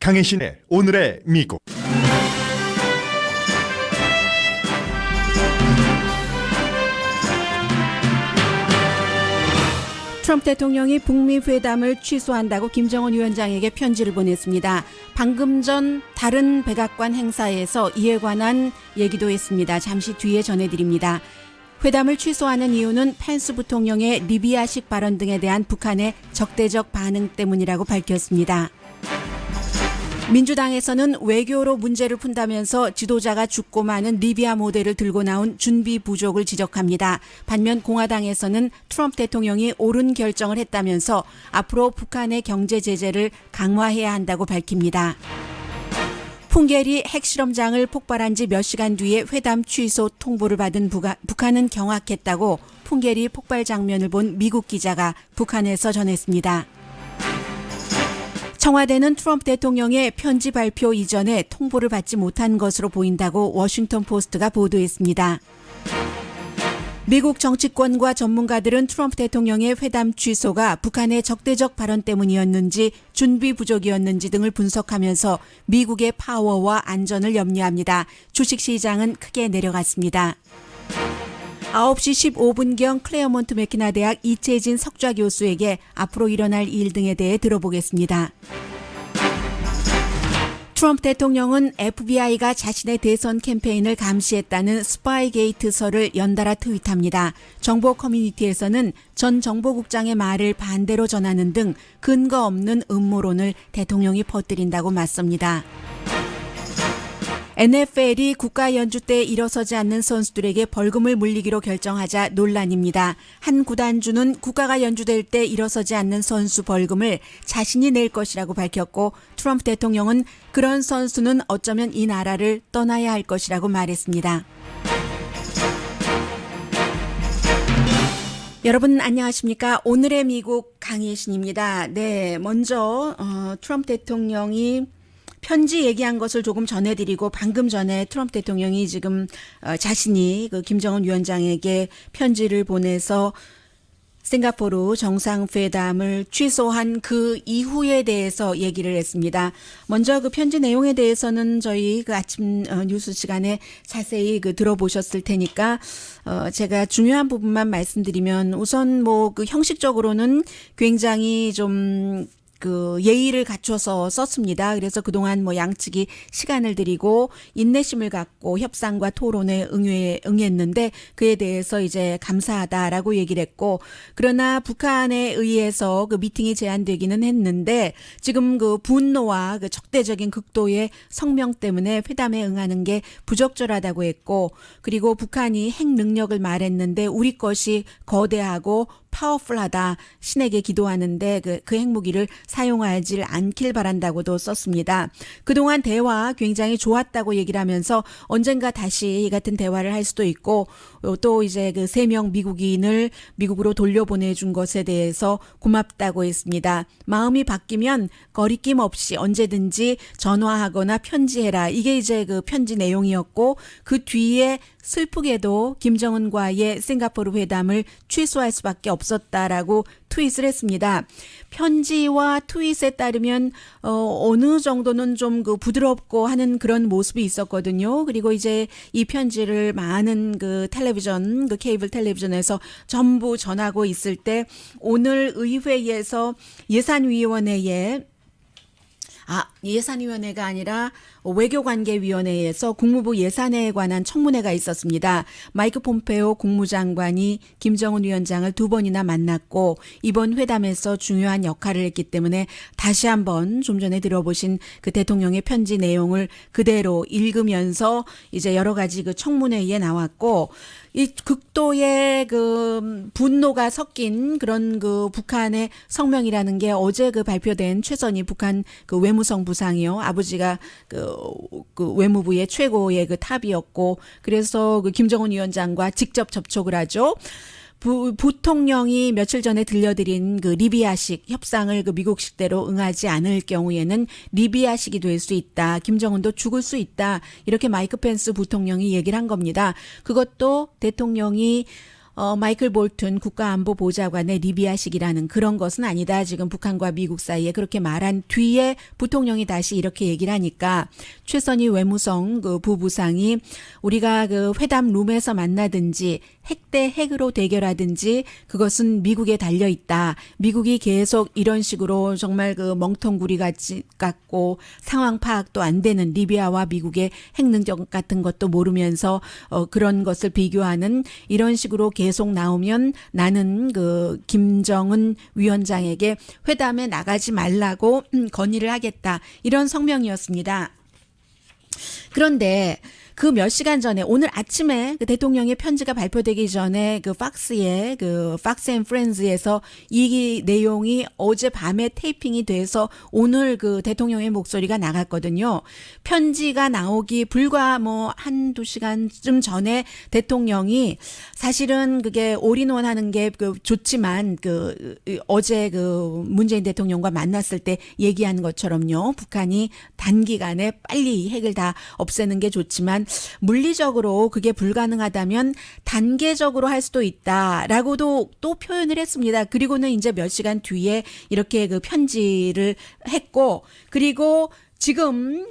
강혜신의 오늘의 미국. 트럼프 대통령이 북미 회담을 취소한다고 김정은 위원장에게 편지를 보냈습니다. 방금 전 다른 백악관 행사에서 이에 관한 얘기도 했습니다. 잠시 뒤에 전해드립니다. 회담을 취소하는 이유는 펜스 부통령의 리비아식 발언 등에 대한 북한의 적대적 반응 때문이라고 밝혔습니다. 민주당에서는 외교로 문제를 푼다면서 지도자가 죽고 많은 리비아 모델을 들고 나온 준비 부족을 지적합니다. 반면 공화당에서는 트럼프 대통령이 옳은 결정을 했다면서 앞으로 북한의 경제 제재를 강화해야 한다고 밝힙니다. 풍계리 핵실험장을 폭발한 지 몇 시간 뒤에 회담 취소 통보를 받은 북한은 경악했다고 풍계리 폭발 장면을 본 미국 기자가 북한에서 전했습니다. 청와대는 트럼프 대통령의 편지 발표 이전에 통보를 받지 못한 것으로 보인다고 워싱턴 포스트가 보도했습니다. 미국 정치권과 전문가들은 트럼프 대통령의 회담 취소가 북한의 적대적 발언 때문이었는지 준비 부족이었는지 등을 분석하면서 미국의 파워와 안전을 염려합니다. 주식시장은 크게 내려갔습니다. 9시 15분경 클레어몬트 맥키나 대학 이채진 석좌 교수에게 앞으로 일어날 일 등에 대해 들어보겠습니다. 트럼프 대통령은 FBI가 자신의 대선 캠페인을 감시했다는 스파이게이트설을 연달아 트윗합니다. 정보 커뮤니티에서는 전 정보국장의 말을 반대로 전하는 등 근거 없는 음모론을 대통령이 퍼뜨린다고 맞섭니다. NFL이 국가 연주 때 일어서지 않는 선수들에게 벌금을 물리기로 결정하자 논란입니다. 한 구단주는 국가가 연주될 때 일어서지 않는 선수 벌금을 자신이 낼 것이라고 밝혔고 트럼프 대통령은 그런 선수는 어쩌면 이 나라를 떠나야 할 것이라고 말했습니다. 여러분 안녕하십니까? 오늘의 미국 강혜신입니다. 네, 먼저 트럼프 대통령이 편지 얘기한 것을 조금 전해드리고 방금 전에 트럼프 대통령이 지금 자신이 그 김정은 위원장에게 편지를 보내서 싱가포르 정상회담을 취소한 그 이후에 대해서 얘기를 했습니다. 먼저 그 편지 내용에 대해서는 저희 그 아침 뉴스 시간에 자세히 들어보셨을 테니까 제가 중요한 부분만 말씀드리면 우선 뭐 그 형식적으로는 굉장히 좀 예의를 갖춰서 썼습니다. 그래서 그동안 뭐 양측이 시간을 들이고 인내심을 갖고 협상과 토론에 응했는데 그에 대해서 이제 감사하다라고 얘기를 했고 그러나 북한에 의해서 그 미팅이 제한되기는 했는데 지금 그 분노와 그 적대적인 극도의 성명 때문에 회담에 응하는 게 부적절하다고 했고 그리고 북한이 핵 능력을 말했는데 우리 것이 거대하고 파워풀하다. 신에게 기도하는데 그 핵무기를 사용하지 않길 바란다고도 썼습니다. 그동안 대화 굉장히 좋았다고 얘기를 하면서 언젠가 다시 이 같은 대화를 할 수도 있고 또 이제 그 3명 미국인을 미국으로 돌려보내준 것에 대해서 고맙다고 했습니다. 마음이 바뀌면 거리낌 없이 언제든지 전화하거나 편지해라. 이게 이제 그 편지 내용이었고 그 뒤에 슬프게도 김정은과의 싱가포르 회담을 취소할 수밖에 없었다라고 트윗을 했습니다. 편지와 트윗에 따르면 어느 정도는 좀 그 부드럽고 하는 그런 모습이 있었거든요. 그리고 이제 이 편지를 많은 그 텔레비전, 그 케이블 텔레비전에서 전부 전하고 있을 때 오늘 의회에서 예산위원회가 아니라 외교관계위원회에서 국무부 예산에 관한 청문회가 있었습니다. 마이크 폼페오 국무장관이 김정은 위원장을 2번이나 만났고 이번 회담에서 중요한 역할을 했기 때문에 다시 한번 좀 전에 들어보신 그 대통령의 편지 내용을 그대로 읽으면서 이제 여러 가지 그 청문회에 나왔고 이 극도의 그 분노가 섞인 그런 그 북한의 성명이라는 게 어제 그 발표된 최선희 북한 그 외무성 부상이요. 아버지가 그 외무부의 최고의 그 탑이었고 그래서 그 김정은 위원장과 직접 접촉을 하죠. 부통령이 며칠 전에 들려드린 그 리비아식 협상을 그 미국식대로 응하지 않을 경우에는 리비아식이 될 수 있다. 김정은도 죽을 수 있다. 이렇게 마이크 펜스 부통령이 얘기를 한 겁니다. 그것도 대통령이 마이클 볼튼 국가안보보좌관의 리비아식이라는 그런 것은 아니다. 지금 북한과 미국 사이에 그렇게 말한 뒤에 부통령이 다시 이렇게 얘기를 하니까 최선희 외무성 그 부부상이 우리가 그 회담 룸에서 만나든지 핵 대 핵으로 대결하든지 그것은 미국에 달려 있다. 미국이 계속 이런 식으로 정말 그 멍텅구리 같고 상황 파악도 안 되는 리비아와 미국의 핵 능력 같은 것도 모르면서 그런 것을 비교하는 이런 식으로 계속 나오면 나는 그 김정은 위원장에게 회담에 나가지 말라고 건의를 하겠다. 이런 성명이었습니다. 그런데 그 몇 시간 전에 오늘 아침에 그 대통령의 편지가 발표되기 전에 그 팍스의 그 팍스 앤 프렌즈에서 이 내용이 어제 밤에 테이핑이 돼서 오늘 그 대통령의 목소리가 나갔거든요. 편지가 나오기 불과 뭐 한두 시간쯤 전에 대통령이 사실은 그게 올인원 하는 게 그 좋지만 그 어제 그 문재인 대통령과 만났을 때 얘기한 것처럼요. 북한이 단기간에 빨리 핵을 다 없애는 게 좋지만 물리적으로 그게 불가능하다면 단계적으로 할 수도 있다라고도 또 표현을 했습니다. 그리고는 이제 몇 시간 뒤에 이렇게 그 편지를 했고 그리고 지금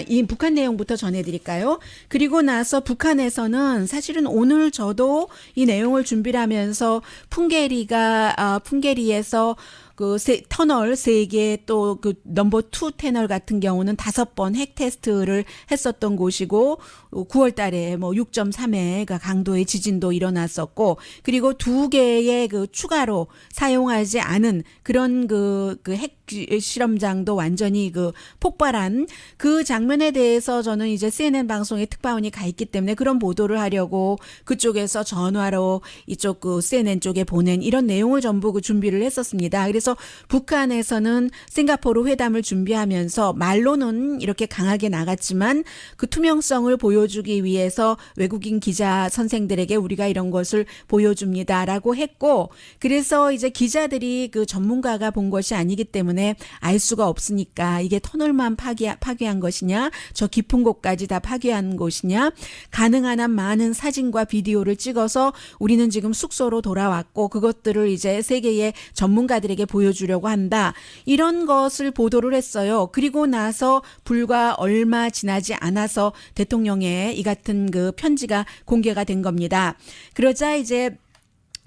이 북한 내용부터 전해드릴까요? 그리고 나서 북한에서는 사실은 오늘 저도 이 내용을 준비를 하면서 풍계리에서 그 터널 3개 또 그 넘버 2 터널 같은 경우는 5번 핵 테스트를 했었던 곳이고 9월 달에 뭐 6.3의 강도의 지진도 일어났었고 그리고 2개의 그 추가로 사용하지 않은 그런 그 핵 실험장도 완전히 그 폭발한 그 장면에 대해서 저는 이제 CNN 방송에 특파원이 가 있기 때문에 그런 보도를 하려고 그쪽에서 전화로 이쪽 그 CNN 쪽에 보낸 이런 내용을 전부 그 준비를 했었습니다. 그래서 북한에서는 싱가포르 회담을 준비하면서 말로는 이렇게 강하게 나갔지만 그 투명성을 보여주기 위해서 외국인 기자 선생들에게 우리가 이런 것을 보여줍니다라고 했고 그래서 이제 기자들이 그 전문가가 본 것이 아니기 때문에 알 수가 없으니까 이게 터널만 파괴한 것이냐 저 깊은 곳까지 다 파괴한 것이냐 가능한 한 많은 사진과 비디오를 찍어서 우리는 지금 숙소로 돌아왔고 그것들을 이제 세계의 전문가들에게 보여주려고 한다. 이런 것을 보도를 했어요. 그리고 나서 불과 얼마 지나지 않아서 대통령의 이 같은 그 편지가 공개가 된 겁니다. 그러자 이제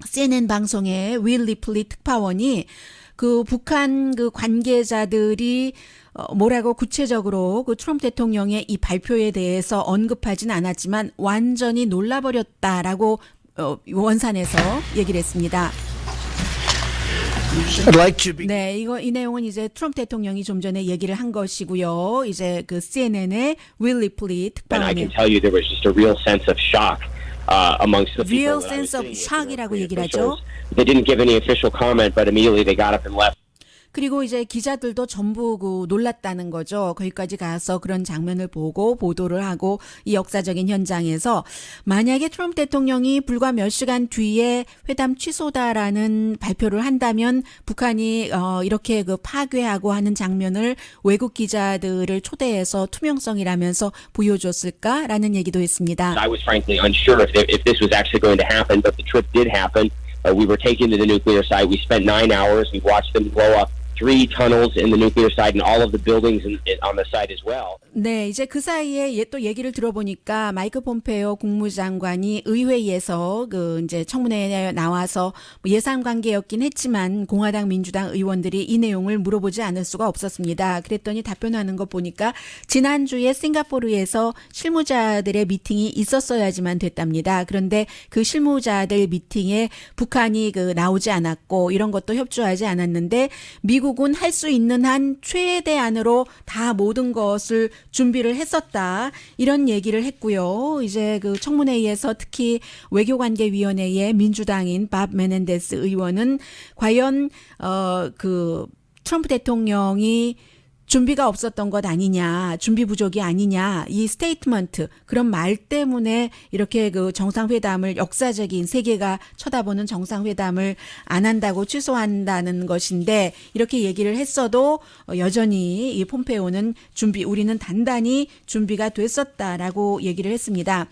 CNN 방송의 윌 리플리 특파원이 그 북한 그 관계자들이 뭐라고 구체적으로 그 트럼프 대통령의 이 발표에 대해서 언급하진 않았지만 완전히 놀라버렸다라고 원산에서 얘기를 했습니다. 네, 이 내용은 이제 트럼프 대통령이 좀 전에 얘기를 한 것이고요. 이제 그 CNN의 윌 리플리 특파원이 And I can tell you there was just a real sense of shock amongst the people. real sense of shock이라고 얘기를 하죠. They didn't give any official comment, but immediately they got up and left. 그리고 이제 기자들도 전부 그 놀랐다는 거죠. 거기까지 가서 그런 장면을 보고 보도를 하고 이 역사적인 현장에서 만약에 트럼프 대통령이 불과 몇 시간 뒤에 회담 취소다라는 발표를 한다면 북한이 이렇게 그 파괴하고 하는 장면을 외국 기자들을 초대해서 투명성이라면서 보여줬을까라는 얘기도 했습니다. I was frankly unsure if this was actually going to happen, but the trip did happen. We were taken to the nuclear site. We spent 9 hours. We watched them blow up 3 tunnels in the nuclear site and all of the buildings on the site as well. 네, 이제 그 사이에 또 얘기를 들어보니까 마이크 폼페이오 국무장관이 의회에서 그 이제 청문회에 나와서 예산 관계였긴 했지만 공화당 민주당 의원들이 이 내용을 물어보지 않을 수가 없었습니다. 그랬더니 답변하는 거 보니까 지난주에 싱가포르에서 실무자들의 미팅이 있었어야지만 됐답니다. 그런데 그 실무자들 미팅에 북한이 그 나오지 않았고 이런 것도 협조하지 않았는데 미국은 할 수 있는 한 최대한으로 다 모든 것을 준비를 했었다. 이런 얘기를 했고요. 이제 그 청문회에서 특히 외교관계위원회의 민주당인 밥 메넨데스 의원은 과연 그 트럼프 대통령이 준비가 없었던 것 아니냐, 준비 부족이 아니냐, 이 스테이트먼트 그런 말 때문에 이렇게 그 정상회담을 역사적인 세계가 쳐다보는 정상회담을 안 한다고 취소한다는 것인데 이렇게 얘기를 했어도 여전히 이 폼페오는 우리는 단단히 준비가 됐었다라고 얘기를 했습니다.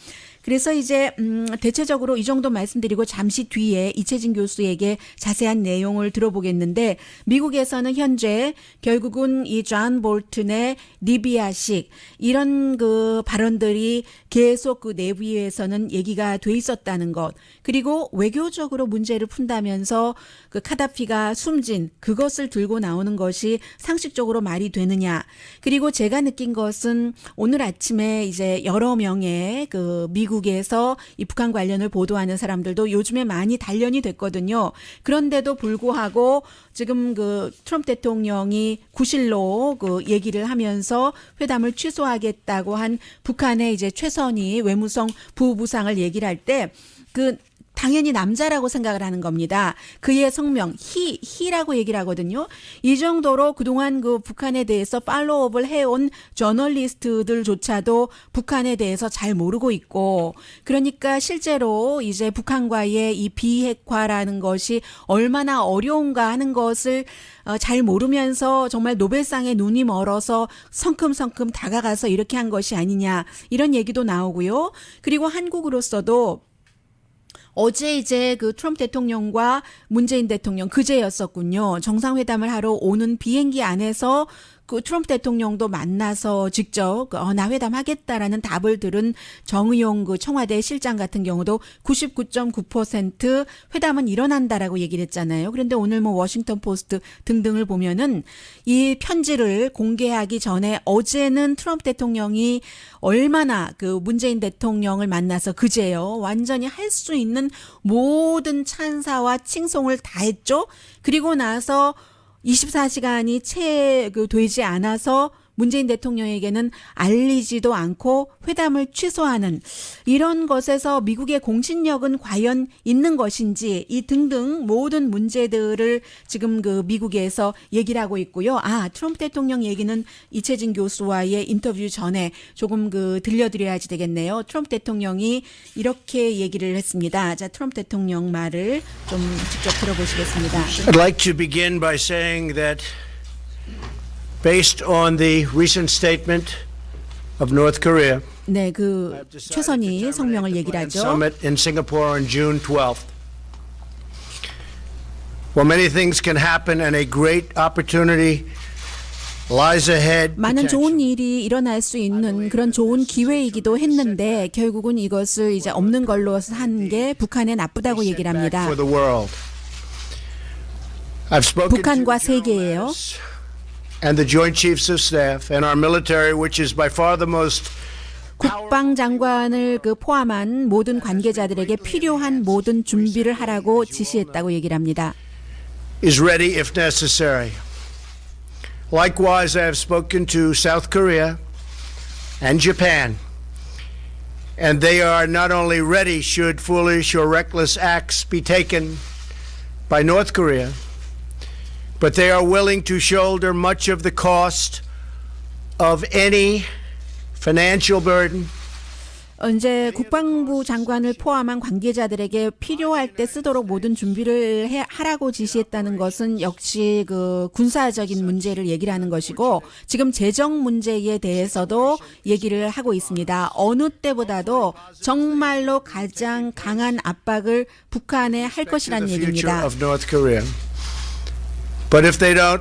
그래서 이제 대체적으로 이 정도 말씀드리고 잠시 뒤에 이채진 교수에게 자세한 내용을 들어보겠는데 미국에서는 현재 결국은 이 존 볼튼의 리비아식 이런 그 발언들이 계속 그 내부에서는 얘기가 돼 있었다는 것 그리고 외교적으로 문제를 푼다면서 그 카다피가 숨진 그것을 들고 나오는 것이 상식적으로 말이 되느냐 그리고 제가 느낀 것은 오늘 아침에 이제 여러 명의 그 미국에서 이 북한 관련을 보도하는 사람들도 요즘에 많이 단련이 됐거든요. 그런데도 불구하고 지금 그 트럼프 대통령이 구실로 그 얘기를 하면서 회담을 취소하겠다고 한 북한의 이제 최선희 외무성 부부상을 얘기를 할 때 그 당연히 남자라고 생각을 하는 겁니다. 그의 성명 히라고 얘기를 하거든요. 이 정도로 그동안 그 북한에 대해서 팔로우업을 해온 저널리스트들조차도 북한에 대해서 잘 모르고 있고 그러니까 실제로 이제 북한과의 이 비핵화라는 것이 얼마나 어려운가 하는 것을 잘 모르면서 정말 노벨상에 눈이 멀어서 성큼성큼 다가가서 이렇게 한 것이 아니냐 이런 얘기도 나오고요. 그리고 한국으로서도 어제 이제 그 트럼프 대통령과 문재인 대통령 그제였었군요. 정상회담을 하러 오는 비행기 안에서 그 트럼프 대통령도 만나서 직접 나 회담하겠다라는 답을 들은 정의용 그 청와대 실장 같은 경우도 99.9% 회담은 일어난다라고 얘기를 했잖아요. 그런데 오늘 뭐 워싱턴 포스트 등등을 보면은 이 편지를 공개하기 전에 어제는 트럼프 대통령이 얼마나 그 문재인 대통령을 만나서 그제요. 완전히 할 수 있는 모든 찬사와 칭송을 다 했죠. 그리고 나서 24시간이 채 되지 않아서 문재인 대통령에게는 알리지도 않고 회담을 취소하는 이런 것에서 미국의 공신력은 과연 있는 것인지 이 등등 모든 문제들을 지금 그 미국에서 얘기를 하고 있고요. 트럼프 대통령 얘기는 이채진 교수와의 인터뷰 전에 조금 그 들려드려야지 되겠네요. 트럼프 대통령이 이렇게 얘기를 했습니다. 자, 트럼프 대통령 말을 좀 직접 들어보시겠습니다. I'd like to begin by saying that based on the recent statement of North Korea, 네, 그 최선희 성명을 얘기를 하죠. summit in Singapore on June 12th. While many things can happen and a great opportunity lies ahead. 많은 좋은 일이 일어날 수 있는 그런 좋은 기회이기도 했는데 결국은 이것을 이제 없는 걸로 한 게 북한에 나쁘다고 얘기를 합니다. For the world. I've spoken 북한과 to General 세계예요. Mattis and the Joint Chiefs of Staff and our military, which is by far the most 국방장관을 그 포함한 모든 관계자들에게 필요한 모든 준비를 하라고 지시했다고 얘기를 합니다. is ready if necessary. Likewise, I have spoken to South Korea and Japan, and they are not only ready should foolish or reckless acts be taken by North Korea, but they are willing to shoulder much of the cost of any financial burden. 이제 국방부 장관을 포함한 관계자들에게 필요할 때 쓰도록 모든 준비를 하라고 지시했다는 것은 역시 그 군사적인 문제를 얘기를 하는 것이고 지금 재정 문제에 대해서도 얘기를 하고 있습니다. 어느 때보다도 정말로 가장 강한 압박을 북한에 할 것이라는 얘기입니다. But if they don't,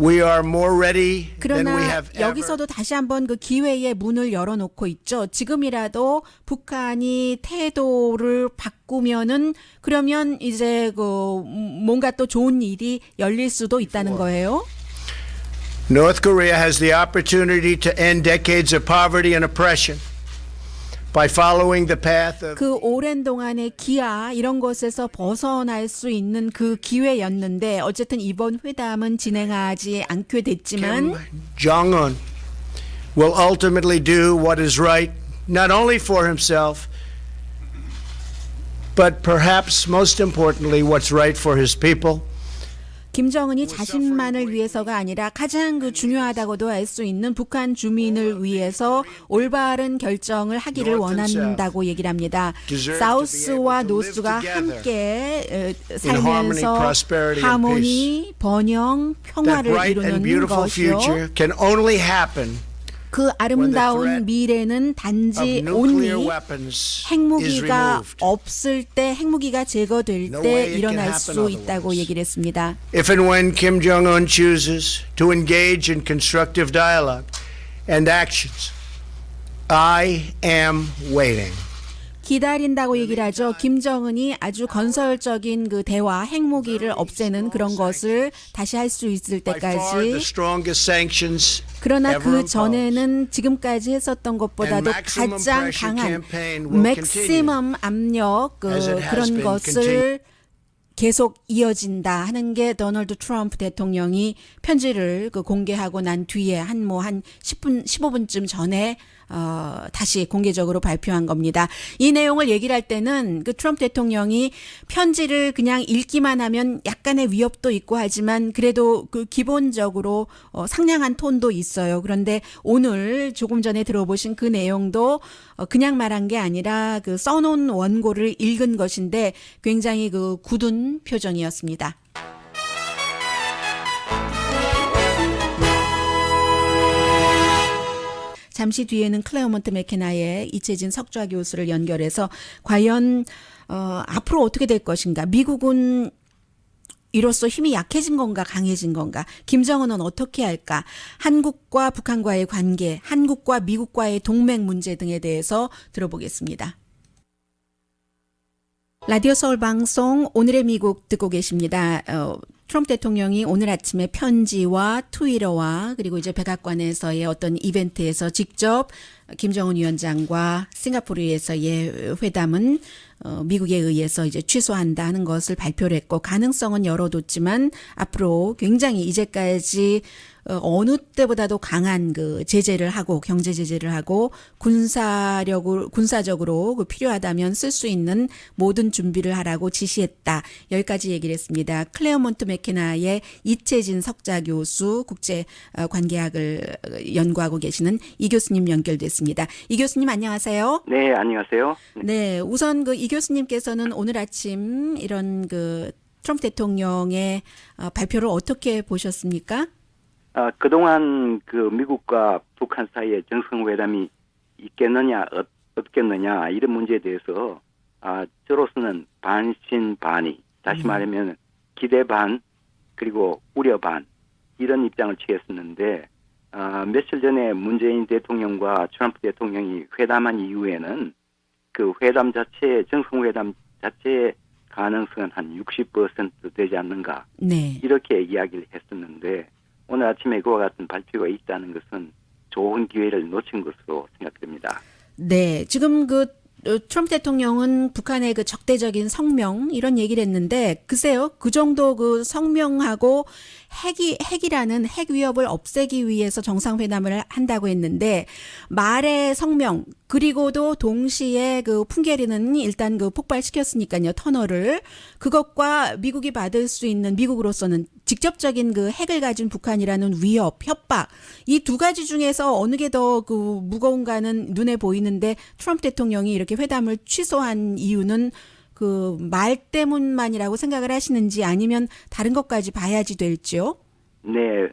we are more ready than we 그러나 have ever. 여기서도 다시 한번 그 기회의 문을 열어놓고 있죠. 지금이라도 북한이 태도를 바꾸면은 그러면 이제 그 뭔가 또 좋은 일이 열릴 수도 있다는 거예요. North Korea has the opportunity to end decades of poverty and oppression by following the path of 그 오랜 동안의 기아 이런 것에서 벗어날 수 있는 그 기회였는데 어쨌든 이번 회담은 진행하지 않게 됐지만 Kim Jong-un will ultimately do what is right not only for himself but perhaps most importantly what's right for his people. 김정은이 자신만을 위해서가 아니라 가장 그 중요하다고도 할 수 있는 북한 주민을 위해서 올바른 결정을 하기를 원한다고 얘기를 합니다. 사우스와 노스가 함께 살면서 하모니, 번영, That 평화를 bright and 이루는 beautiful 것이요. future can only happen 그 아름다운 threat 미래는 of 단지 nuclear only weapons is 핵무기가 removed. 없을 때, 핵무기가 제거될 No 때 way it can 일어날 happen 수 있다고 otherwise. 얘기를 했습니다. If and when Kim Jong-un chooses to engage in constructive dialogue and actions, I am waiting. 기다린다고 얘기를 하죠. 김정은이 아주 건설적인 그 대화, 핵무기를 없애는 그런 것을 다시 할 수 있을 By far the 때까지. strongest sanctions 그러나 ever 그 imposed. 전에는 지금까지 했었던 것보다도 And maximum 가장 pressure 강한 campaign will 맥시멈 압력 as it has 그런 been 것을 계속 이어진다 하는 게 도널드 트럼프 대통령이 편지를 공개하고 난 뒤에 한 10분, 15분쯤 전에 다시 공개적으로 발표한 겁니다. 이 내용을 얘기를 할 때는 그 트럼프 대통령이 편지를 그냥 읽기만 하면 약간의 위협도 있고 하지만 그래도 그 기본적으로 상냥한 톤도 있어요. 그런데 오늘 조금 전에 들어보신 그 내용도 그냥 말한 게 아니라 그 써놓은 원고를 읽은 것인데 굉장히 그 굳은 표정이었습니다. 잠시 뒤에는 클레어먼트 맥케나의 이채진 석좌 교수를 연결해서 과연 앞으로 어떻게 될 것인가? 미국은 이로써 힘이 약해진 건가 강해진 건가? 김정은은 어떻게 할까? 한국과 북한과의 관계, 한국과 미국과의 동맹 문제 등에 대해서 들어보겠습니다. 라디오 서울 방송 오늘의 미국 듣고 계십니다. 트럼프 대통령이 오늘 아침에 편지와 트위터와 그리고 이제 백악관에서의 어떤 이벤트에서 직접 김정은 위원장과 싱가포르에서의 회담은 미국에 의해서 이제 취소한다 하는 것을 발표를 했고 가능성은 열어뒀지만 앞으로 굉장히 이제까지 어느 때보다도 강한 그 제재를 하고 경제 제재를 하고 군사적으로 그 필요하다면 쓸 수 있는 모든 준비를 하라고 지시했다. 여기까지 얘기를 했습니다. 클레어몬트 맥케나의 이채진 석좌 교수 국제 관계학을 연구하고 계시는 이 교수님 연결됐습니다. 이 교수님 안녕하세요. 네, 안녕하세요. 네, 우선 그 이 교수님께서는 오늘 아침 이런 그 트럼프 대통령의 발표를 어떻게 보셨습니까? 그동안 그 미국과 북한 사이에 정상회담이 있겠느냐, 없겠느냐, 이런 문제에 대해서, 저로서는 반신반의, 다시 말하면 기대 반, 그리고 우려 반, 이런 입장을 취했었는데, 며칠 전에 문재인 대통령과 트럼프 대통령이 회담한 이후에는 그 회담 자체, 정상회담 자체의 가능성은 한 60% 되지 않는가, 네. 이렇게 이야기를 했었는데, 오늘 아침에 그와 같은 발표가 있다는 것은 좋은 기회를 놓친 것으로 생각됩니다. 네, 지금 그 트럼프 대통령은 북한의 그 적대적인 성명 이런 얘기를 했는데 글쎄요, 그 정도 그 성명하고 핵이라는 핵 위협을 없애기 위해서 정상회담을 한다고 했는데 말의 성명 그리고도 동시에 그 풍계리는 일단 그 폭발시켰으니까요, 터널을 그것과 미국이 받을 수 있는 미국으로서는 직접적인 그 핵을 가진 북한이라는 위협, 협박 이 두 가지 중에서 어느 게 더 그 무거운가는 눈에 보이는데 트럼프 대통령이 이렇게 회담을 취소한 이유는 그 말 때문만이라고 생각을 하시는지 아니면 다른 것까지 봐야지 될지요? 네,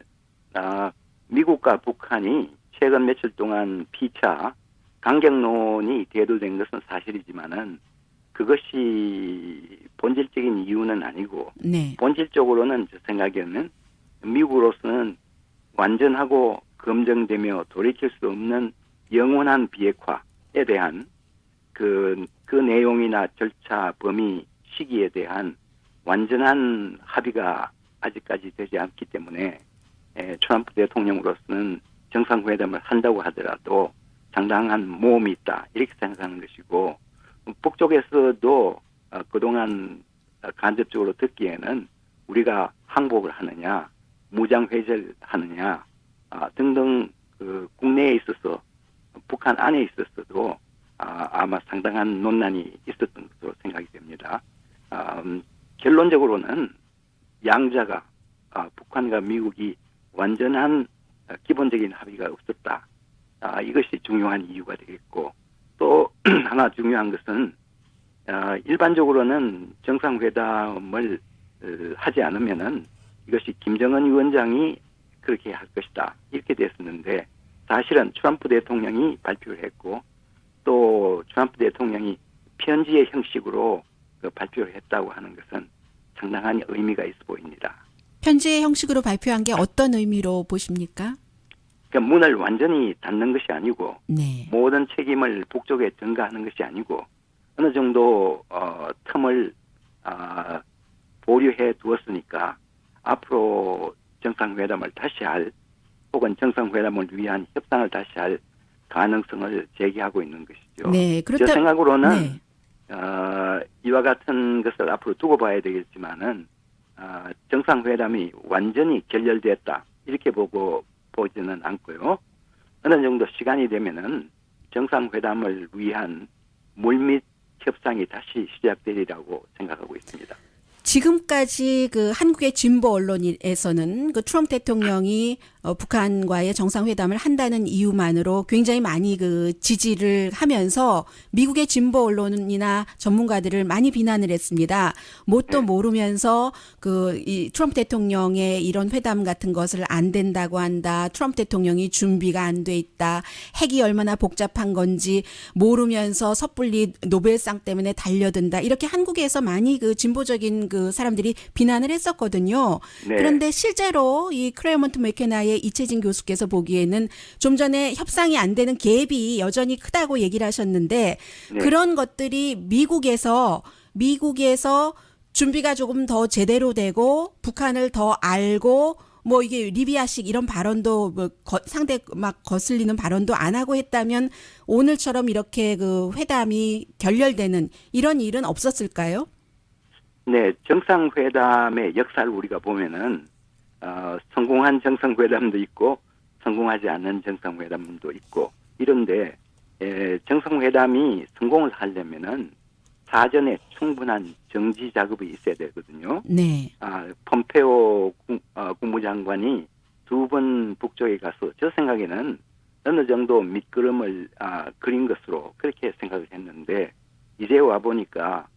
미국과 북한이 최근 며칠 동안 피차 강경론이 대두된 것은 사실이지만은 그것이 본질적인 이유는 아니고 네. 본질적으로는 제 생각에는 미국으로서는 완전하고 검증되며 돌이킬 수 없는 영원한 비핵화에 대한 그 내용이나 절차, 범위, 시기에 대한 완전한 합의가 아직까지 되지 않기 때문에 트럼프 대통령으로서는 정상회담을 한다고 하더라도 상당한 모험이 있다 이렇게 생각하는 것이고 북쪽에서도 그동안 간접적으로 듣기에는 우리가 항복을 하느냐 무장 해제를 하느냐 등등 그 국내에 있어서 북한 안에 있었어도 아마 상당한 논란이 있었던 것으로 생각이 됩니다. 결론적으로는 양자가 북한과 미국이 완전한 기본적인 합의가 없었다. 이것이 중요한 이유가 되겠고 또 하나 중요한 것은 일반적으로는 정상회담을 하지 않으면은 이것이 김정은 위원장이 그렇게 할 것이다 이렇게 됐었는데 사실은 트럼프 대통령이 발표를 했고 또 트럼프 대통령이 편지의 형식으로 그 발표를 했다고 하는 것은 상당한 의미가 있어 보입니다. 편지의 형식으로 발표한 게 어떤 의미로 보십니까? 그러니까 문을 완전히 닫는 것이 아니고 네. 모든 책임을 북쪽에 전가하는 것이 아니고 어느 정도 틈을 보류해 두었으니까 앞으로 정상회담을 다시 할 혹은 정상회담을 위한 협상을 다시 할 가능성을 제기하고 있는 것이죠. 네. 제 생각으로는 네. 이와 같은 것을 앞으로 두고 봐야 되겠지만은 정상회담이 완전히 결렬됐다 이렇게 보지는 않고요. 어느 정도 시간이 되면은 정상회담을 위한 물밑 협상이 다시 시작되리라고 생각하고 있습니다. 지금까지 그 한국의 진보 언론에서는 그 트럼프 대통령이 북한과의 정상회담을 한다는 이유만으로 굉장히 많이 그 지지를 하면서 미국의 진보 언론이나 전문가들을 많이 비난을 했습니다. 뭣도 모르면서 그 이 트럼프 대통령의 이런 회담 같은 것을 안 된다고 한다. 트럼프 대통령이 준비가 안 돼 있다. 핵이 얼마나 복잡한 건지 모르면서 섣불리 노벨상 때문에 달려든다. 이렇게 한국에서 많이 그 진보적인 그 사람들이 비난을 했었거든요. 네. 그런데 실제로 이 크레어먼트 맥케나의 이채진 교수께서 보기에는 좀 전에 협상이 안 되는 갭이 여전히 크다고 얘기를 하셨는데 네. 그런 것들이 미국에서 준비가 조금 더 제대로 되고 북한을 더 알고 뭐 이게 리비아식 이런 발언도 뭐 상대 막 거슬리는 발언도 안 하고 했다면 오늘처럼 이렇게 그 회담이 결렬되는 이런 일은 없었을까요? 네, 정상회담의 역사를 우리가 보면은 성공한 정상회담도 있고 성공하지 않는 정상회담도 있고 이런데 정상회담이 성공을 하려면은 사전에 충분한 정지 작업이 있어야 되거든요. 네. 폼페오 국무장관이 2번 북쪽에 가서 저 생각에는 어느 정도 밑그림을 그린 것으로 그렇게 생각을 했는데 이제 와 보니까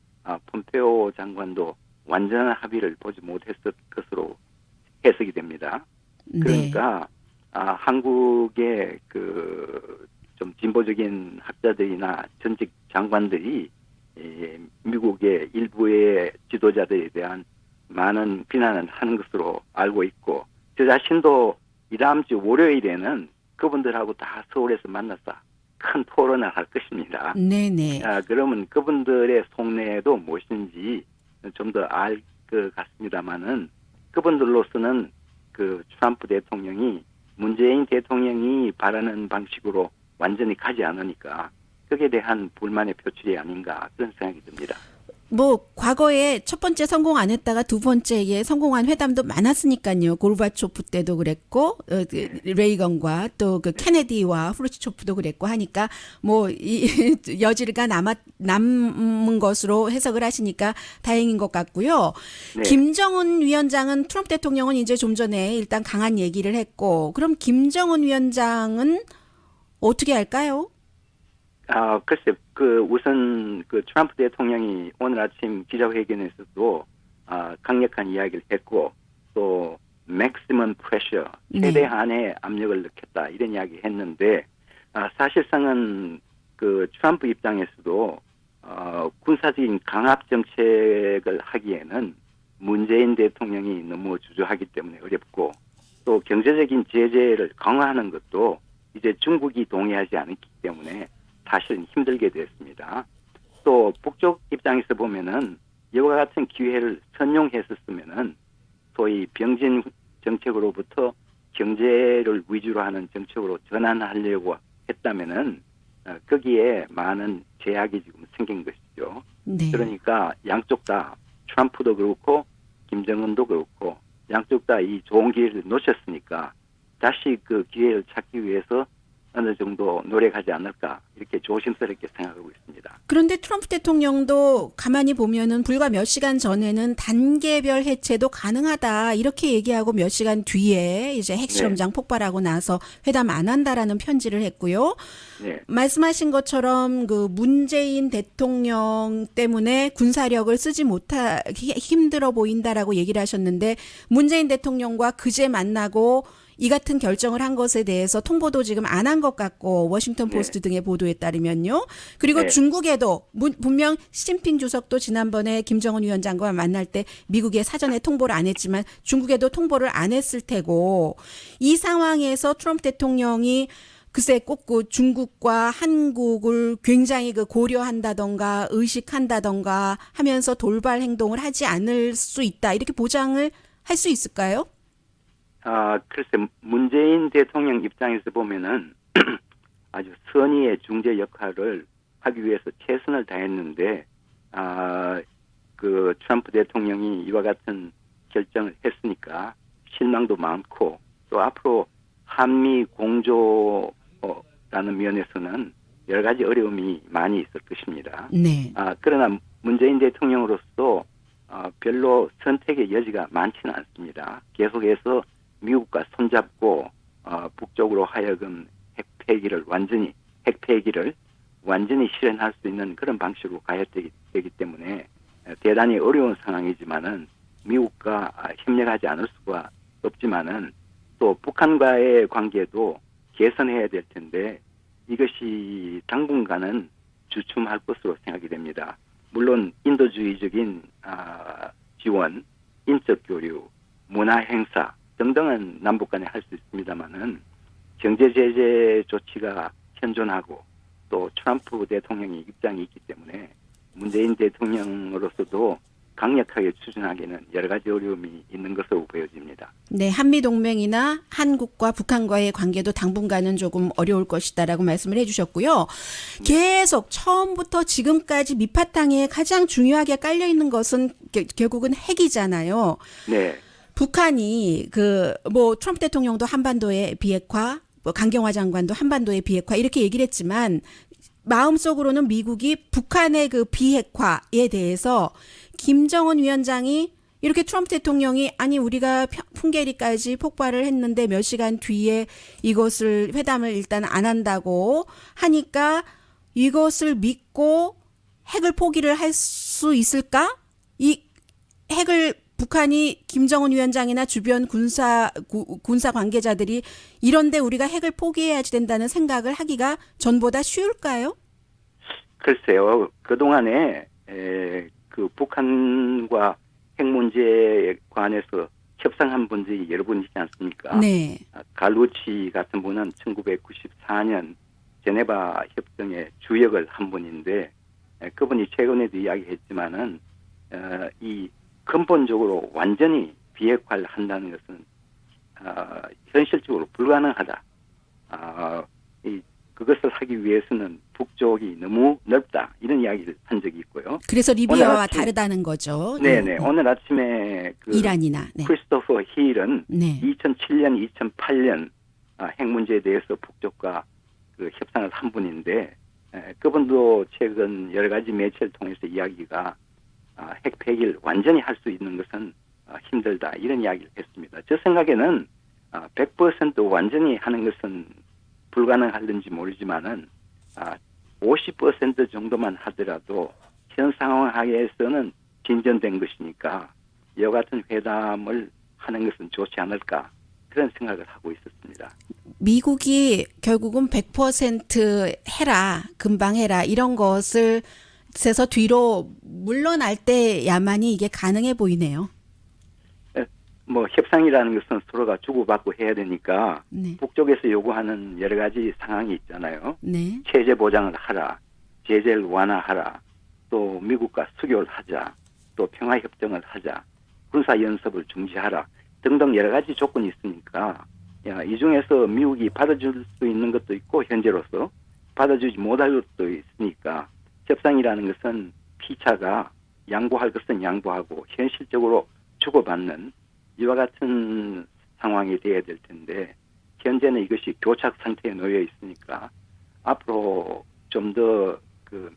폼페오 장관도 완전한 합의를 보지 못했을 것으로 해석이 됩니다. 그러니까 한국의 그 좀 진보적인 학자들이나 전직 장관들이 미국의 일부의 지도자들에 대한 많은 비난을 하는 것으로 알고 있고 저 자신도 이 다음 주 월요일에는 그분들하고 다 서울에서 만나서 큰 토론을 할 것입니다. 네네. 그러면 그분들의 속내도 무엇인지 좀 더 알 것 같습니다만은 그분들로서는 그 트럼프 대통령이 문재인 대통령이 바라는 방식으로 완전히 가지 않으니까 거기에 대한 불만의 표출이 아닌가 그런 생각이 듭니다. 뭐 과거에 첫 번째 성공 안 했다가 두 번째에 성공한 회담도 많았으니까요. 고르바초프 때도 그랬고 레이건과 또 그 케네디와 후르츠초프도 그랬고 하니까 뭐 이 여지가 남은 것으로 해석을 하시니까 다행인 것 같고요. 네. 김정은 위원장은 트럼프 대통령은 이제 좀 전에 일단 강한 얘기를 했고 그럼 김정은 위원장은 어떻게 할까요? 글쎄, 우선, 트럼프 대통령이 오늘 아침 기자회견에서도, 강력한 이야기를 했고, 또, maximum pressure, 최대한의 압력을 넣겠다, 이런 이야기 했는데, 사실상은, 트럼프 입장에서도, 군사적인 강압 정책을 하기에는 문재인 대통령이 너무 주저하기 때문에 어렵고, 또 경제적인 제재를 강화하는 것도 이제 중국이 동의하지 않기 때문에 사실은 힘들게 됐습니다. 또 북쪽 입장에서 보면은 이와 같은 기회를 선용했었으면은 소위 병진 정책으로부터 경제를 위주로 하는 정책으로 전환하려고 했다면은 거기에 많은 제약이 지금 생긴 것이죠. 네. 그러니까 양쪽 다 트럼프도 그렇고 김정은도 그렇고 양쪽 다 이 좋은 기회를 놓쳤으니까 다시 그 기회를 찾기 위해서 어느 정도 노력하지 않을까 이렇게 조심스럽게 생각하고 있습니다. 그런데 트럼프 대통령도 가만히 보면은 불과 몇 시간 전에는 단계별 해체도 가능하다 이렇게 얘기하고 몇 시간 뒤에 이제 핵실험장 폭발하고 나서 회담 안 한다라는 편지를 했고요. 네. 말씀하신 것처럼 그 문재인 대통령 때문에 군사력을 쓰지 힘들어 보인다라고 얘기를 하셨는데 문재인 대통령과 그제 만나고 이 같은 결정을 한 것에 대해서 통보도 지금 안 한 것 같고 워싱턴 포스트 등의 보도에 따르면요. 그리고 네. 중국에도 분명 시진핑 주석도 지난번에 김정은 위원장과 만날 때 미국에 사전에 통보를 안 했지만 중국에도 통보를 안 했을 테고 이 상황에서 트럼프 대통령이 글쎄 꼭 그 중국과 한국을 굉장히 그 고려한다던가 의식한다던가 하면서 돌발 행동을 하지 않을 수 있다. 이렇게 보장을 할 수 있을까요? 글쎄, 문재인 대통령 입장에서 보면은 아주 선의의 중재 역할을 하기 위해서 최선을 다했는데, 그 트럼프 대통령이 이와 같은 결정을 했으니까 실망도 많고, 또 앞으로 한미 공조라는 면에서는 여러 가지 어려움이 많이 있을 것입니다. 네. 그러나 문재인 대통령으로서 별로 선택의 여지가 많지는 않습니다. 계속해서 미국과 손잡고 북쪽으로 하여금 핵 폐기를 완전히 실현할 수 있는 그런 방식으로 가야 되기 때문에 대단히 어려운 상황이지만은 미국과 협력하지 않을 수가 없지만은 또 북한과의 관계도 개선해야 될 텐데 이것이 당분간은 주춤할 것으로 생각이 됩니다. 물론 인도주의적인 지원, 인적 교류, 문화 행사 등등은 남북 간에 할 수 있습니다만은 경제 제재 조치가 현존하고 또 트럼프 대통령의 입장이 있기 때문에 문재인 대통령으로서도 강력하게 추진하기에는 여러 가지 어려움이 있는 것으로 보여집니다. 네, 한미동맹이나 한국과 북한과의 관계도 당분간은 조금 어려울 것이다라고 말씀을 해주셨고요. 계속 처음부터 지금까지 밑바탕에 가장 중요하게 깔려 있는 것은 결국은 핵이잖아요. 네. 북한이 트럼프 대통령도 한반도의 비핵화, 강경화 장관도 한반도의 비핵화 이렇게 얘기를 했지만 마음속으로는 미국이 북한의 그 비핵화에 대해서 김정은 위원장이 이렇게 트럼프 대통령이 아니 우리가 풍계리까지 폭발을 했는데 몇 시간 뒤에 이것을 회담을 일단 안 한다고 하니까 이것을 믿고 핵을 포기를 할 수 있을까? 이 핵을 북한이 김정은 위원장이나 주변 군사 관계자들이 이런데 우리가 핵을 포기해야지 된다는 생각을 하기가 전보다 쉬울까요? 글쎄요. 그동안에 그 북한과 핵 문제에 관해서 협상한 분들이 여러 분 있지 않습니까? 네. 갈루치 같은 분은 1994년 제네바 협정의 주역을 한 분인데 그분이 최근에도 이야기했지만은 이 근본적으로 완전히 비핵화를 한다는 것은 현실적으로 불가능하다. 그것을 하기 위해서는 북쪽이 너무 넓다. 이런 이야기를 한 적이 있고요. 그래서 리비아와 다르다는 거죠. 네네. 오늘 아침에 이란이나 크리스토퍼 힐은 네. 2007년, 2008년 핵 문제에 대해서 북쪽과 그 협상을 한 분인데 그분도 최근 여러 가지 매체를 통해서 이야기가 핵 폐기를 완전히 할 수 있는 것은 힘들다. 이런 이야기를 했습니다. 제 생각에는 100% 완전히 하는 것은 불가능할는지 모르지만은 50% 정도만 하더라도 현 상황 하에서는 진전된 것이니까 이와 같은 회담을 하는 것은 좋지 않을까 그런 생각을 하고 있었습니다. 미국이 결국은 100% 해라, 금방 해라 이런 것을 해서 뒤로 물러날 때야만이 이게 가능해 보이네요. 협상이라는 것은 서로가 주고받고 해야 되니까 네. 북쪽에서 요구하는 여러 가지 상황이 있잖아요. 네. 체제 보장을 하라, 제재를 완화하라, 또 미국과 수교를 하자, 또 평화협정을 하자, 군사연습을 중지하라 등등 여러 가지 조건이 있으니까 이 중에서 미국이 받아줄 수 있는 것도 있고 현재로서 받아주지 못할 것도 있으니까 협상이라는 것은 피차가 양보할 것은 양보하고 현실적으로 주고받는 이와 같은 상황이 돼야 될 텐데 현재는 이것이 교착 상태에 놓여 있으니까 앞으로 좀 더 그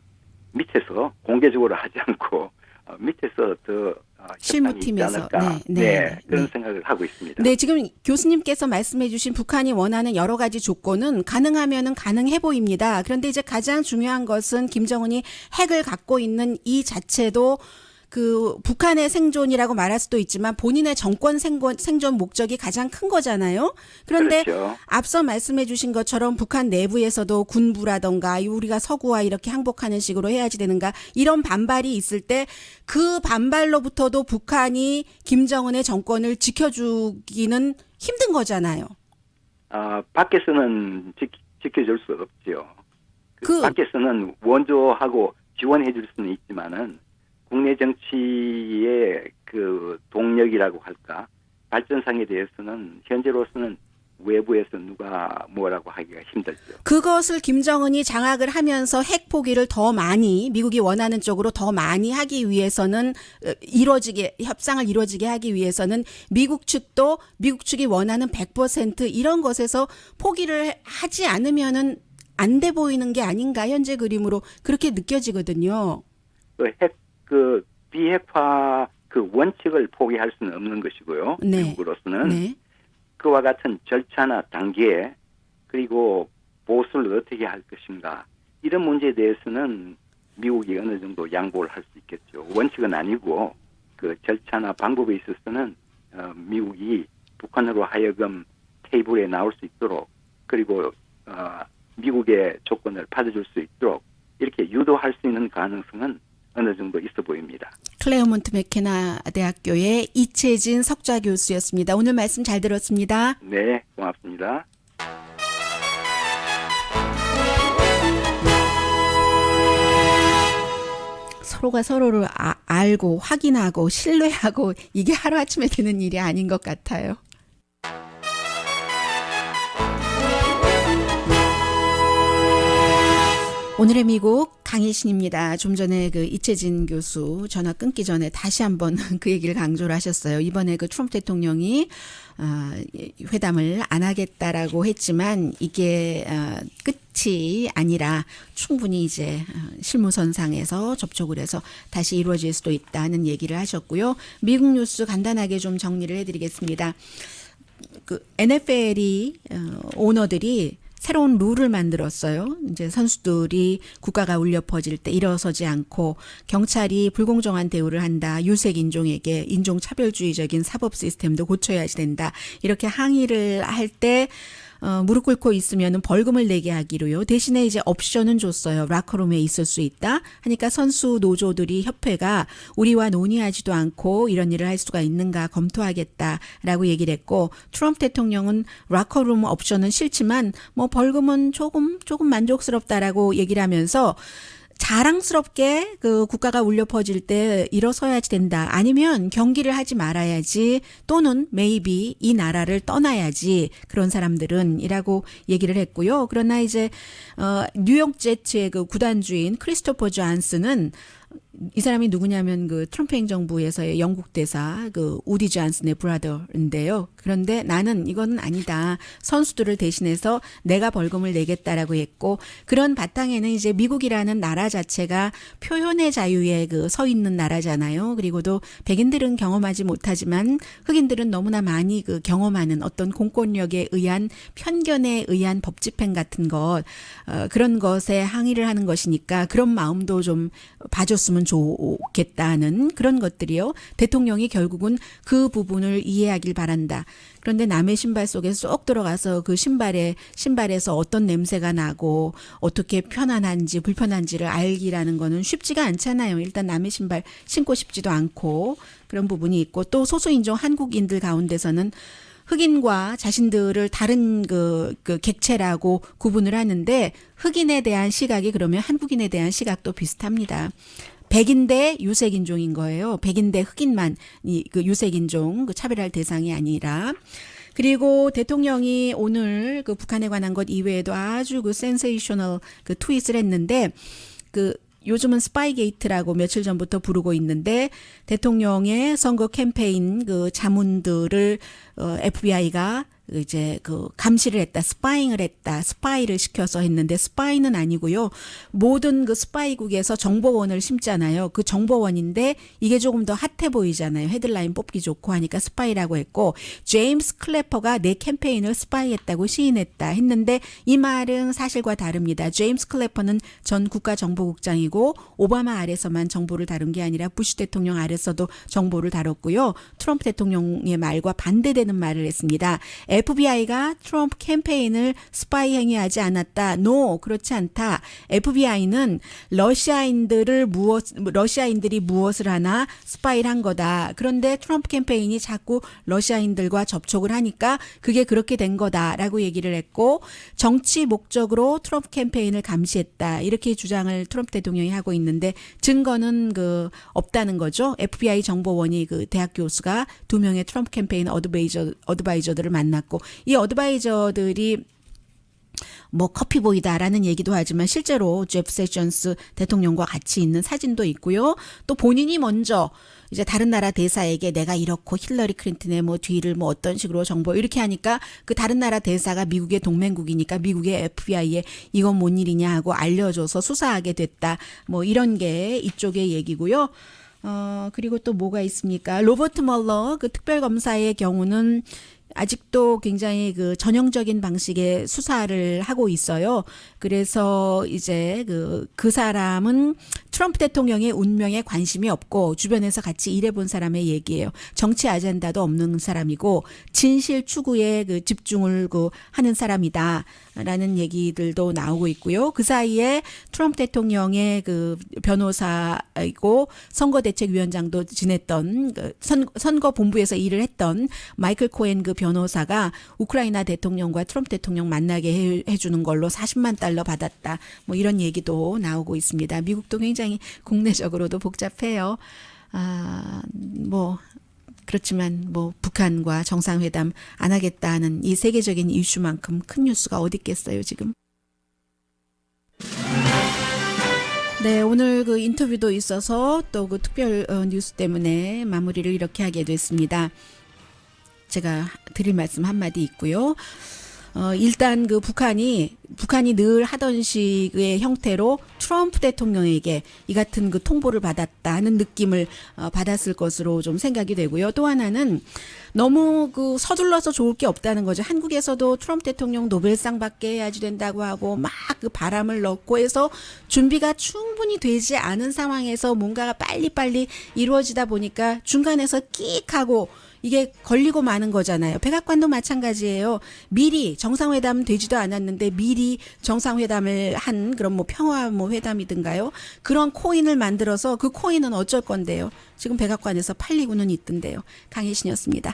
밑에서 공개적으로 하지 않고 밑에서 더 실무팀에서 그런 생각을 하고 있습니다. 네, 지금 교수님께서 말씀해 주신 북한이 원하는 여러 가지 조건은 가능하면은 가능해 보입니다. 그런데 이제 가장 중요한 것은 김정은이 핵을 갖고 있는 이 자체도 그 북한의 생존이라고 말할 수도 있지만 본인의 정권 생존 목적이 가장 큰 거잖아요. 그런데 그렇죠. 앞서 말씀해 주신 것처럼 북한 내부에서도 군부라던가 우리가 서구와 이렇게 항복하는 식으로 해야지 되는가 이런 반발이 있을 때 그 반발로부터도 북한이 김정은의 정권을 지켜주기는 힘든 거잖아요. 밖에서는 지켜줄 수 없죠. 밖에서는 원조하고 지원해 줄 수는 있지만은 국내 정치의 그 동력이라고 할까 발전상에 대해서는 현재로서는 외부에서 누가 뭐라고 하기가 힘들죠. 그것을 김정은이 장악을 하면서 핵 포기를 더 많이 미국이 원하는 쪽으로 더 많이 하기 위해서는 협상을 이루어지게 하기 위해서는 미국 측이 원하는 100% 이런 것에서 포기를 하지 않으면은 안 돼 보이는 게 아닌가 현재 그림으로 그렇게 느껴지거든요. 비핵화 그 원칙을 포기할 수는 없는 것이고요. 네. 미국으로서는 네. 그와 같은 절차나 단계 그리고 보수를 어떻게 할 것인가 이런 문제에 대해서는 미국이 어느 정도 양보를 할 수 있겠죠. 원칙은 아니고 그 절차나 방법에 있어서는 미국이 북한으로 하여금 테이블에 나올 수 있도록 그리고 미국의 조건을 받아줄 수 있도록 이렇게 유도할 수 있는 가능성은 어느 정도 있어 보입니다. 클레어몬트 맥케나 대학교의 이채진 석좌 교수였습니다. 오늘 말씀 잘 들었습니다. 네, 고맙습니다. 서로가 서로를 알고 확인하고 신뢰하고 이게 하루아침에 되는 일이 아닌 것 같아요. 오늘의 미국 강희신입니다. 좀 전에 그 이채진 교수 전화 끊기 전에 다시 한번 그 얘기를 강조를 하셨어요. 이번에 그 트럼프 대통령이 회담을 안 하겠다라고 했지만 이게 끝이 아니라 충분히 이제 실무선상에서 접촉을 해서 다시 이루어질 수도 있다는 얘기를 하셨고요. 미국 뉴스 간단하게 좀 정리를 해드리겠습니다. 그 NFL이 오너들이 새로운 룰을 만들었어요. 이제 선수들이 국가가 울려 퍼질 때 일어서지 않고 경찰이 불공정한 대우를 한다. 유색 인종에게 인종차별주의적인 사법 시스템도 고쳐야 된다. 이렇게 항의를 할 때 무릎 꿇고 있으면 벌금을 내게 하기로요. 대신에 이제 옵션은 줬어요. 라커룸에 있을 수 있다. 하니까 선수 노조들이 협회가 우리와 논의하지도 않고 이런 일을 할 수가 있는가 검토하겠다라고 얘기를 했고 트럼프 대통령은 라커룸 옵션은 싫지만 뭐 벌금은 조금 만족스럽다라고 얘기를 하면서 자랑스럽게 그 국가가 울려 퍼질 때 일어서야지 된다. 아니면 경기를 하지 말아야지 또는 maybe 이 나라를 떠나야지 그런 사람들은 이라고 얘기를 했고요. 그러나 이제 뉴욕 제츠의 그 구단주인 크리스토퍼 존슨은 이 사람이 누구냐면 그 트럼프 행정부에서의 영국 대사 그 우디 존슨의 브라더인데요. 그런데 나는 이건 아니다. 선수들을 대신해서 내가 벌금을 내겠다라고 했고 그런 바탕에는 이제 미국이라는 나라 자체가 표현의 자유에 그 서 있는 나라잖아요. 그리고도 백인들은 경험하지 못하지만 흑인들은 너무나 많이 그 경험하는 어떤 공권력에 의한 편견에 의한 법 집행 같은 것 그런 것에 항의를 하는 것이니까 그런 마음도 좀 봐줬으면 좋겠다는 그런 것들이요. 대통령이 결국은 그 부분을 이해하길 바란다. 그런데 남의 신발 속에 쏙 들어가서 그 신발에서 어떤 냄새가 나고 어떻게 편안한지 불편한지를 알기라는 거는 쉽지가 않잖아요. 일단 남의 신발 신고 싶지도 않고 그런 부분이 있고 또 소수인종 한국인들 가운데서는 흑인과 자신들을 다른 그 객체라고 구분을 하는데 흑인에 대한 시각이 그러면 한국인에 대한 시각도 비슷합니다. 백인 대 유색인종인 거예요. 백인 대 흑인만 그 유색인종 그 차별할 대상이 아니라. 그리고 대통령이 오늘 그 북한에 관한 것 이외에도 아주 그 센세이셔널 그 트윗을 했는데 그 요즘은 스파이게이트라고 며칠 전부터 부르고 있는데 대통령의 선거 캠페인 그 자문들을 FBI가 이제 그 감시를 했다, 스파잉을 했다, 스파이를 시켜서 했는데 스파이는 아니고요. 모든 그 스파이국에서 정보원을 심잖아요. 그 정보원인데 이게 조금 더 핫해 보이잖아요. 헤드라인 뽑기 좋고 하니까 스파이라고 했고, 제임스 클래퍼가 내 캠페인을 스파이했다고 시인했다 했는데 이 말은 사실과 다릅니다. 제임스 클래퍼는 전 국가정보국장이고 오바마 아래서만 정보를 다룬 게 아니라 부시 대통령 아래서도 정보를 다뤘고요. 트럼프 대통령의 말과 반대되는 말을 했습니다. FBI가 트럼프 캠페인을 스파이 행위하지 않았다. No, 그렇지 않다. FBI는 러시아인들이 무엇을 하나 스파이를 한 거다. 그런데 트럼프 캠페인이 자꾸 러시아인들과 접촉을 하니까 그게 그렇게 된 거다라고 얘기를 했고, 정치 목적으로 트럼프 캠페인을 감시했다. 이렇게 주장을 트럼프 대통령이 하고 있는데 증거는 없다는 거죠. FBI 정보원이 그 대학 교수가 2명의 트럼프 캠페인 어드바이저들을 만났고, 이 어드바이저들이 뭐 커피보이다라는 얘기도 하지만 실제로 제프 세션스 대통령과 같이 있는 사진도 있고요. 또 본인이 먼저 이제 다른 나라 대사에게 내가 이렇고 힐러리 클린턴의 뭐 뒤를 뭐 어떤 식으로 정보 이렇게 하니까 그 다른 나라 대사가 미국의 동맹국이니까 미국의 FBI에 이건 뭔 일이냐 하고 알려줘서 수사하게 됐다. 뭐 이런 게 이쪽의 얘기고요. 그리고 또 뭐가 있습니까? 로버트 멀러 그 특별검사의 경우는 아직도 굉장히 그 전형적인 방식의 수사를 하고 있어요. 그래서 이제 그 사람은 트럼프 대통령의 운명에 관심이 없고 주변에서 같이 일해본 사람의 얘기예요. 정치 아젠다도 없는 사람이고 진실 추구에 그 집중을 하는 사람이다라는 얘기들도 나오고 있고요. 그 사이에 트럼프 대통령의 그 변호사이고 선거대책위원장도 지냈던 선거본부에서 일을 했던 마이클 코엔 그 변호사가 우크라이나 대통령과 트럼프 대통령 만나게 해주는 걸로 40만 달러 받았다. 뭐 이런 얘기도 나오고 있습니다. 미국도 굉장히 국내적으로도 복잡해요. 뭐 그렇지만 뭐 북한과 정상회담 안 하겠다는 이 세계적인 이슈만큼 큰 뉴스가 어디 있겠어요 지금. 네, 오늘 그 인터뷰도 있어서 또 그 특별 뉴스 때문에 마무리를 이렇게 하게 됐습니다. 제가 드릴 말씀 한마디 있고요. 일단 그 북한이 늘 하던 식의 형태로 트럼프 대통령에게 이 같은 그 통보를 받았다는 느낌을 받았을 것으로 좀 생각이 되고요. 또 하나는 너무 그 서둘러서 좋을 게 없다는 거죠. 한국에서도 트럼프 대통령 노벨상 받게 해야지 된다고 하고 막 그 바람을 넣고 해서 준비가 충분히 되지 않은 상황에서 뭔가가 빨리빨리 이루어지다 보니까 중간에서 끽 하고 이게 걸리고 마는 거잖아요. 백악관도 마찬가지예요. 미리 정상회담 되지도 않았는데 미리 정상회담을 한 그런 뭐 평화 뭐 회담이든가요. 그런 코인을 만들어서 그 코인은 어쩔 건데요. 지금 백악관에서 팔리고는 있던데요. 강혜신이었습니다.